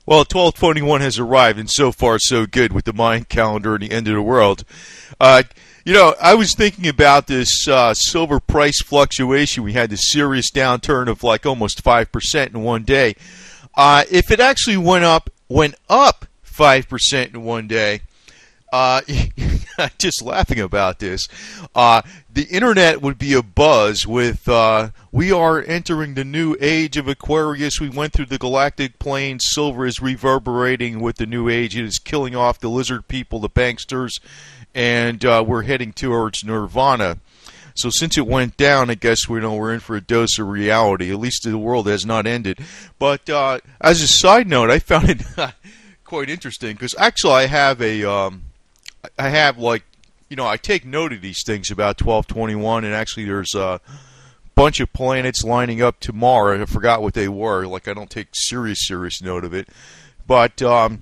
Well, 1221 has arrived, and so far so good with the Mayan calendar and the end of the world. Uh, I was thinking about this silver price fluctuation. We had this serious downturn of like almost 5% in one day. If it actually went up 5% in one day, just laughing about this. The internet would be abuzz with, we are entering the new age of Aquarius. We went through the galactic plane. Silver is reverberating with the new age. It is killing off the lizard people, the banksters, and we're heading towards nirvana. So since it went down, I guess we're in for a dose of reality. At least the world has not ended. But as a side note, I found it quite interesting because actually I have I take note of these things about 1221, and actually there's a bunch of planets lining up tomorrow. I forgot what they were. Like, I don't take serious note of it. But last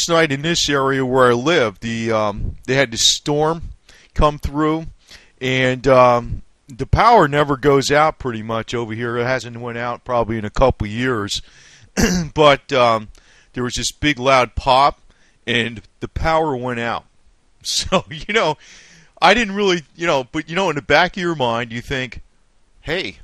night in this area where I live, they had this storm come through, and the power never goes out pretty much over here. It hasn't went out probably in a couple years. But there was this big loud pop, and the power went out. So, I didn't really, but in the back of your mind, you think, hey,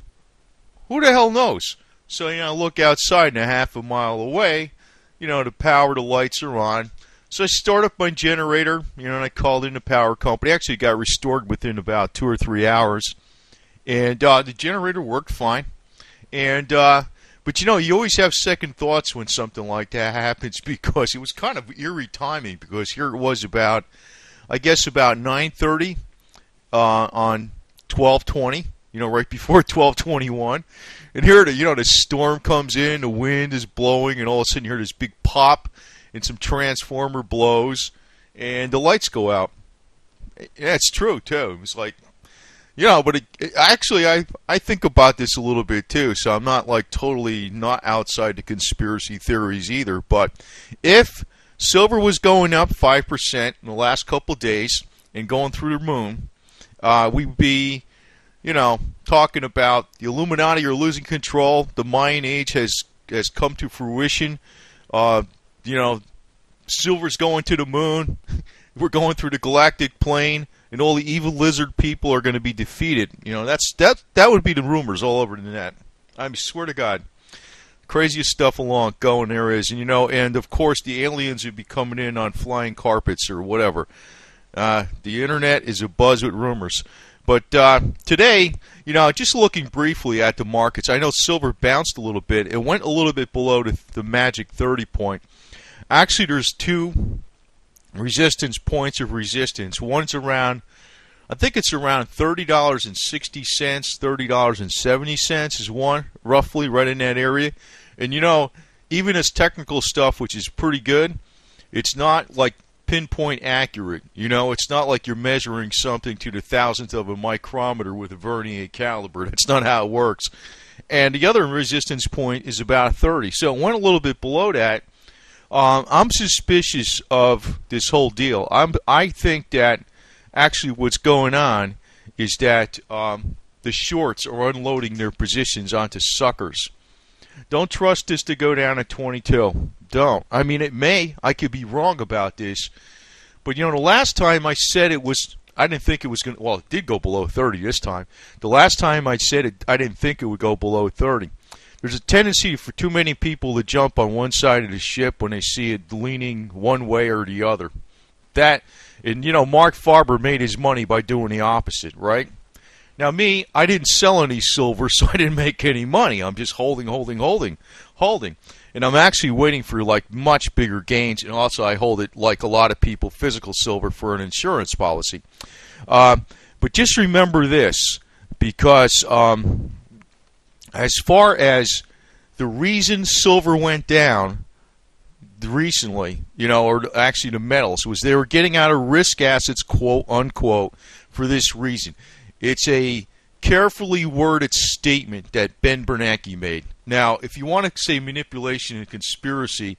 who the hell knows? So, I look outside, and a half a mile away, the power, the lights are on. So I start up my generator, and I called in the power company. Actually, it got restored within about 2 or 3 hours. And the generator worked fine. And, but you always have second thoughts when something like that happens, because it was kind of eerie timing, because here it was about 9:30 on 12:20, right before 12:21. And here the storm comes in, the wind is blowing, and all of a sudden you hear this big pop, and some transformer blows, and the lights go out. Yeah, it's true too. It was like, but actually, I think about this a little bit too, so I'm not like totally not outside the conspiracy theories either. But if silver was going up 5% in the last couple of days and going through the moon, we'd be, talking about the Illuminati are losing control. The Mayan age has come to fruition. Silver's going to the moon. We're going through the galactic plane, and all the evil lizard people are going to be defeated. That would be the rumors all over the net. I swear to God, craziest stuff going there is, and of course the aliens would be coming in on flying carpets or whatever. The internet is abuzz with rumors. But today, just looking briefly at the markets, I know silver bounced a little bit. It went a little bit below the magic 30 point. Actually, there's two resistance points of resistance. One's around, I think it's around $30.60, $30.70 is one, roughly right in that area. And even as technical stuff, which is pretty good, it's not like pinpoint accurate. It's not like you're measuring something to the thousandth of a micrometer with a vernier caliber. That's not how it works. And the other resistance point is about 30. So it went a little bit below that. I'm suspicious of this whole deal. I think that actually what's going on is that the shorts are unloading their positions onto suckers. Don't trust this to go down at 22. Don't. I mean, it may. I could be wrong about this. But, the last time I said it was, I didn't think it was going to, well, it did go below 30 this time. The last time I said it, I didn't think it would go below 30. There's a tendency for too many people to jump on one side of the ship when they see it leaning one way or the other. Mark Farber made his money by doing the opposite, right? Now me, I didn't sell any silver, so I didn't make any money. I'm just holding. And I'm actually waiting for like much bigger gains, and also I hold it like a lot of people, physical silver, for an insurance policy. But just remember this, because as far as the reason silver went down recently, or actually the metals, was they were getting out of risk assets, quote unquote, for this reason. It's a carefully worded statement that Ben Bernanke made. Now, if you want to say manipulation and conspiracy,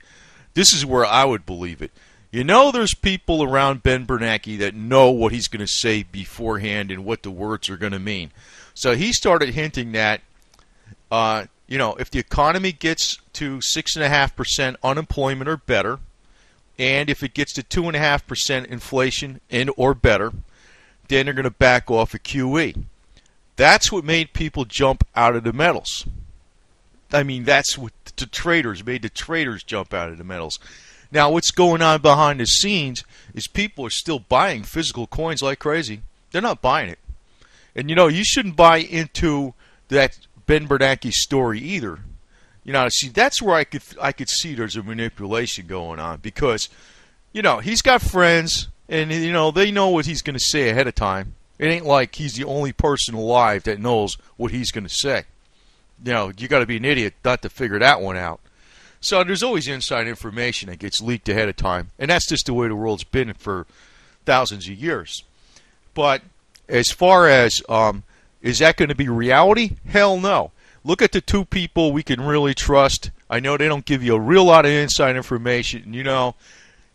this is where I would believe it. There's people around Ben Bernanke that know what he's going to say beforehand and what the words are going to mean. So he started hinting that, if the economy gets to 6.5% unemployment or better, and if it gets to 2.5% inflation and or better, then they're going to back off of QE. That's what made people jump out of the metals. I mean, that's what the traders made the traders jump out of the metals. Now, what's going on behind the scenes is people are still buying physical coins like crazy. They're not buying it. And, you shouldn't buy into that Ben Bernanke story either. See, that's where I could see there's a manipulation going on because, he's got friends and, they know what he's going to say ahead of time. It ain't like he's the only person alive that knows what he's going to say. You got to be an idiot not to figure that one out. So there's always inside information that gets leaked ahead of time, and that's just the way the world's been for thousands of years. But as far as is that going to be reality? Hell no. Look at the two people we can really trust. I know they don't give you a real lot of inside information.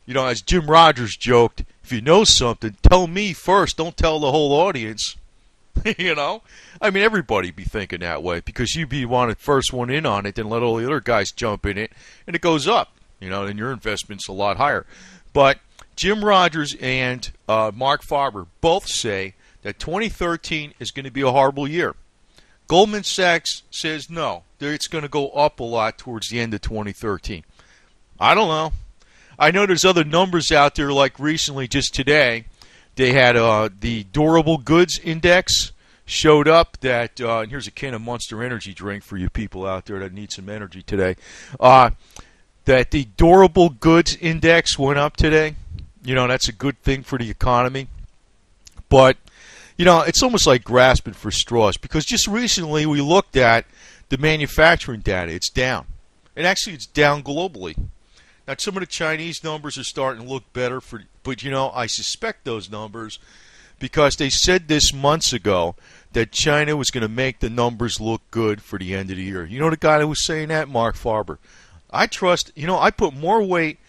As Jim Rogers joked, if you know something, tell me first. Don't tell the whole audience. I mean, everybody be thinking that way because you be the first one in on it, then let all the other guys jump in it, and it goes up. Then your investment's a lot higher. But Jim Rogers and Mark Farber both say that 2013 is going to be a horrible year. Goldman Sachs says no, it's going to go up a lot towards the end of 2013. I don't know. I know there's other numbers out there, like recently, just today, they had the durable goods index showed up that, and here's a can of Monster Energy drink for you people out there that need some energy today, that the durable goods index went up today. That's a good thing for the economy. But, it's almost like grasping for straws because just recently we looked at the manufacturing data. It's down. And actually it's down globally. Now, some of the Chinese numbers are starting to look better, but, I suspect those numbers because they said this months ago that China was going to make the numbers look good for the end of the year. You know the guy that was saying that? Mark Farber. I trust, I put more weight.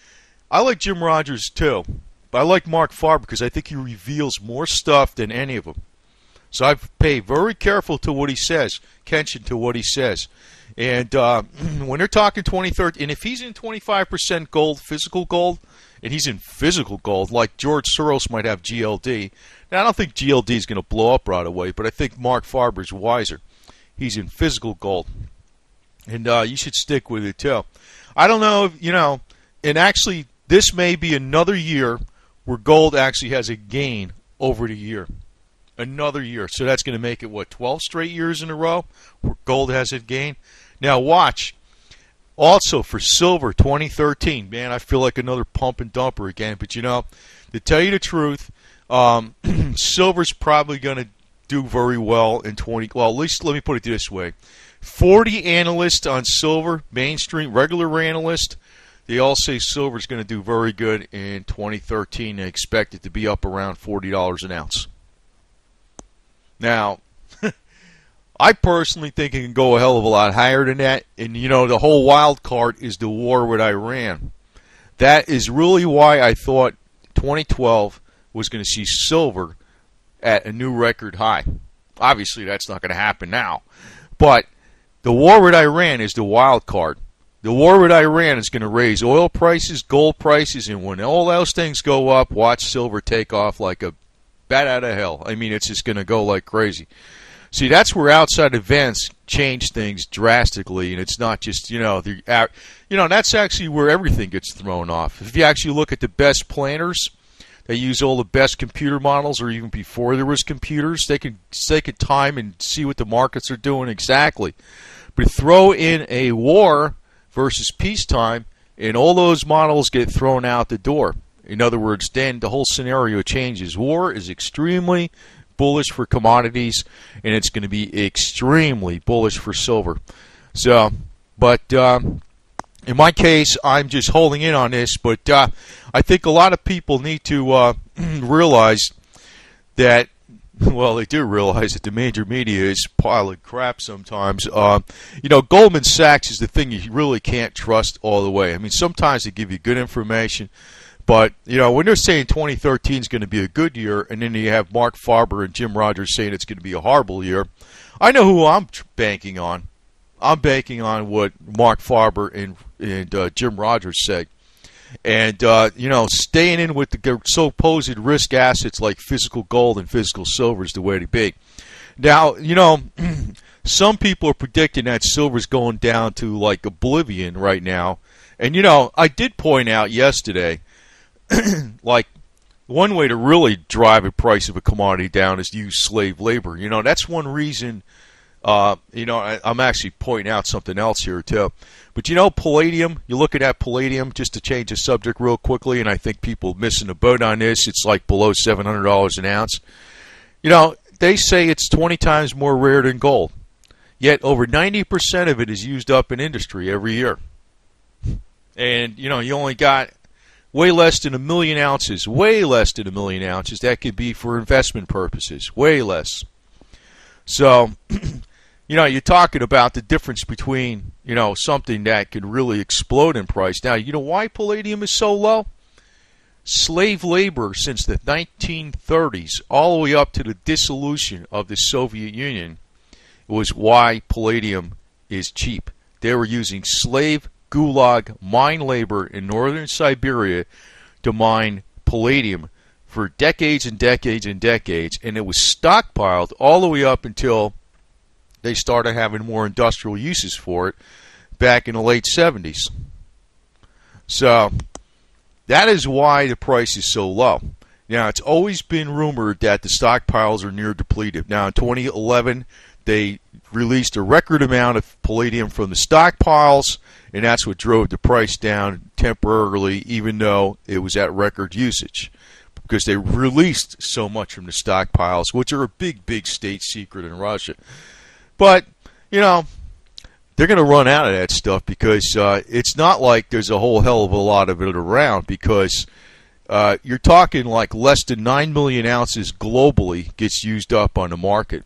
I like Jim Rogers too, but I like Mark Farber because I think he reveals more stuff than any of them. So I pay very careful to what he says, attention to what he says. And when they're talking 2013, and if he's in 25% gold, physical gold, and he's in physical gold, like George Soros might have GLD. Now, I don't think GLD is going to blow up right away, but I think Mark Farber's wiser. He's in physical gold. And you should stick with it, too. I don't know, and actually, this may be another year where gold actually has a gain over the year. Another year. So that's going to make it, 12 straight years in a row where gold has a gain? Now, watch. Also, for silver, 2013, man, I feel like another pump and dumper again. But, to tell you the truth, silver's probably going to do very well in well, at least let me put it this way. 40 analysts on silver, mainstream, regular analysts, they all say silver's going to do very good in 2013. They expect it to be up around $40 an ounce. Now, I personally think it can go a hell of a lot higher than that. And, the whole wild card is the war with Iran. That is really why I thought 2012 was going to see silver at a new record high. Obviously, that's not going to happen now. But the war with Iran is the wild card. The war with Iran is going to raise oil prices, gold prices, and when all those things go up, watch silver take off like a bat out of hell. I mean, it's just going to go like crazy. See, that's where outside events change things drastically, and it's not just, that's actually where everything gets thrown off. If you actually look at the best planners, they use all the best computer models, or even before there was computers, they could take a time and see what the markets are doing exactly. But throw in a war versus peacetime, and all those models get thrown out the door. In other words, then the whole scenario changes. War is extremely bullish for commodities, and it's going to be extremely bullish for silver. So, but in my case, I'm just holding in on this, but I think a lot of people need to realize that, well, they do realize that the major media is a pile of crap sometimes. Goldman Sachs is the thing you really can't trust all the way. I mean, sometimes they give you good information, but, when they're saying 2013 is going to be a good year, and then you have Mark Farber and Jim Rogers saying it's going to be a horrible year, I know who I'm banking on. I'm banking on what Mark Farber and Jim Rogers said. And, staying in with the supposed risk assets like physical gold and physical silver is the way to be. Now, some people are predicting that silver's going down to like oblivion right now. And, I did point out yesterday, like, one way to really drive the price of a commodity down is to use slave labor. That's one reason, I'm actually pointing out something else here, too. But, palladium, you're looking at palladium, just to change the subject real quickly, and I think people are missing the boat on this. It's like below $700 an ounce. They say it's 20 times more rare than gold. Yet over 90% of it is used up in industry every year. And, you only got way less than 1 million ounces, way less than 1 million ounces. That could be for investment purposes, way less. So, you're talking about the difference between, something that can really explode in price. Now, why palladium is so low? Slave labor since the 1930s, all the way up to the dissolution of the Soviet Union, was why palladium is cheap. They were using slave gulag mine labor in northern Siberia to mine palladium for decades and decades and decades, and it was stockpiled all the way up until they started having more industrial uses for it back in the late 70s. So that is why the price is so low. Now, it's always been rumored that the stockpiles are near depleted. Now, in 2011, they released a record amount of palladium from the stockpiles, and that's what drove the price down temporarily, even though it was at record usage, because they released so much from the stockpiles, which are a big, big state secret in Russia. But, they're going to run out of that stuff because it's not like there's a whole hell of a lot of it around, because you're talking like less than 9 million ounces globally gets used up on the market.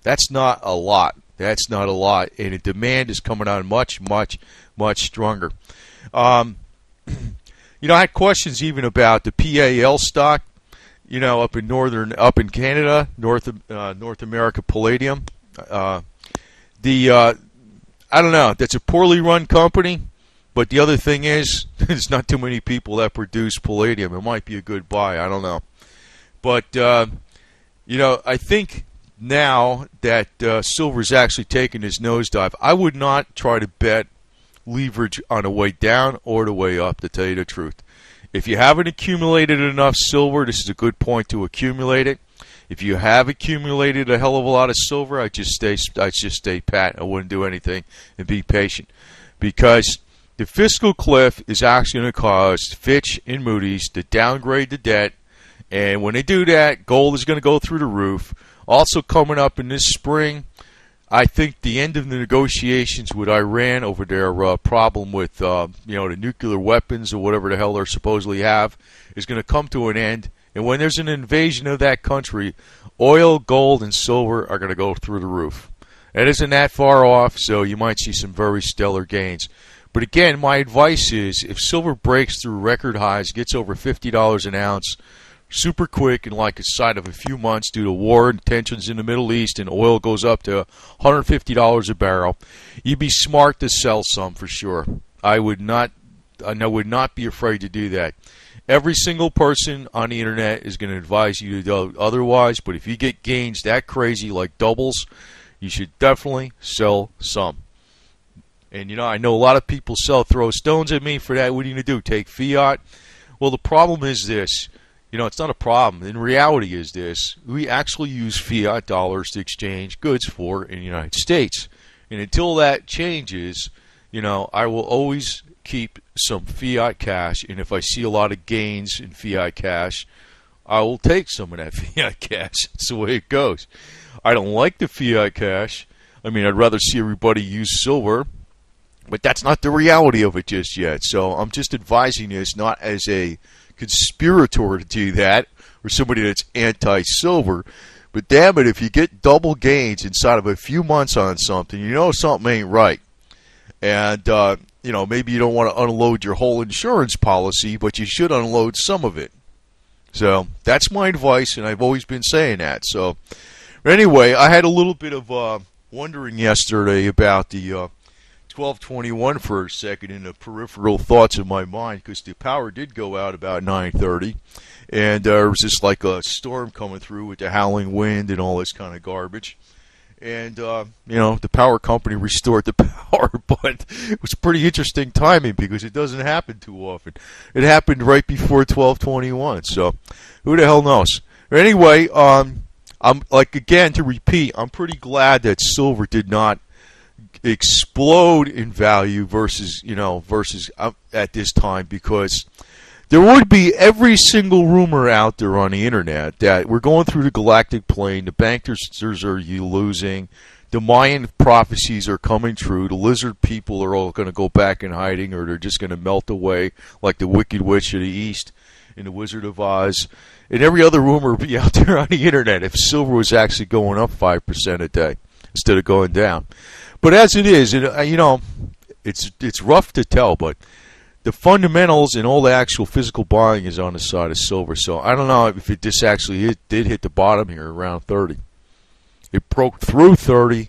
That's not a lot. That's not a lot. And the demand is coming on much, much, much stronger. I had questions even about the PAL stock, up in Canada, North America Palladium. I don't know. That's a poorly run company, but the other thing is, there's not too many people that produce palladium. It might be a good buy. I don't know. But, I think now that silver's actually taken this nosedive, I would not try to bet leverage on the way down or the way up, to tell you the truth. If you haven't accumulated enough silver, this is a good point to accumulate it. If you have accumulated a hell of a lot of silver, I'd just stay pat. I wouldn't do anything and be patient, because the fiscal cliff is actually going to cause Fitch and Moody's to downgrade the debt, and when they do that, gold is going to go through the roof. Also coming up in this spring, I think the end of the negotiations with Iran over their problem with the nuclear weapons or whatever the hell they supposedly have is going to come to an end. And when there's an invasion of that country, oil, gold, and silver are going to go through the roof. It isn't that far off, so you might see some very stellar gains. But again, my advice is, if silver breaks through record highs, gets over $50 an ounce, super quick in like a side of a few months due to war and tensions in the Middle East, and oil goes up to $150 a barrel, you'd be smart to sell some for sure. I would not be afraid to do that. Every single person on the internet is going to advise you to do otherwise, but if you get gains that crazy like doubles, you should definitely sell some. And I know a lot of people throw stones at me for that. What are you going to do? Take fiat? Well, the problem is this. It's not a problem. In reality is this. We actually use fiat dollars to exchange goods for in the United States. And until that changes, I will always keep some fiat cash, and if I see a lot of gains in fiat cash, I will take some of that fiat cash. That's the way it goes. I don't like the fiat cash. I mean, I'd rather see everybody use silver, but that's not the reality of it just yet. So I'm just advising this not as a conspirator to do that, or somebody that's anti-silver, but damn it, if you get double gains inside of a few months on something, something ain't right. And maybe you don't want to unload your whole insurance policy, but you should unload some of it. So that's my advice, and I've always been saying that. So anyway, I had a little bit of wondering yesterday about the 12:21 for a second in the peripheral thoughts of my mind, because the power did go out about 9:30, and there was just like a storm coming through with the howling wind and all this kind of garbage. And, the power company restored the power, but it was pretty interesting timing because it doesn't happen too often. It happened right before 12:21, so who the hell knows? Anyway, I'm like, again, to repeat, I'm pretty glad that silver did not explode in value versus at this time, because there would be every single rumor out there on the internet that we're going through the galactic plane, the bankers are losing, the Mayan prophecies are coming true, the lizard people are all going to go back in hiding, or they're just going to melt away like the Wicked Witch of the East in The Wizard of Oz, and every other rumor would be out there on the internet if silver was actually going up 5% a day instead of going down. But as it is, it's rough to tell, but the fundamentals and all the actual physical buying is on the side of silver. So I don't know if this actually did hit the bottom here around 30. It broke through 30,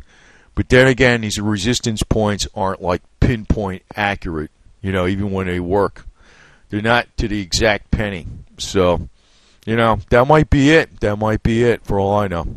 but then again, these resistance points aren't like pinpoint accurate, even when they work. They're not to the exact penny. So, that might be it. That might be it for all I know.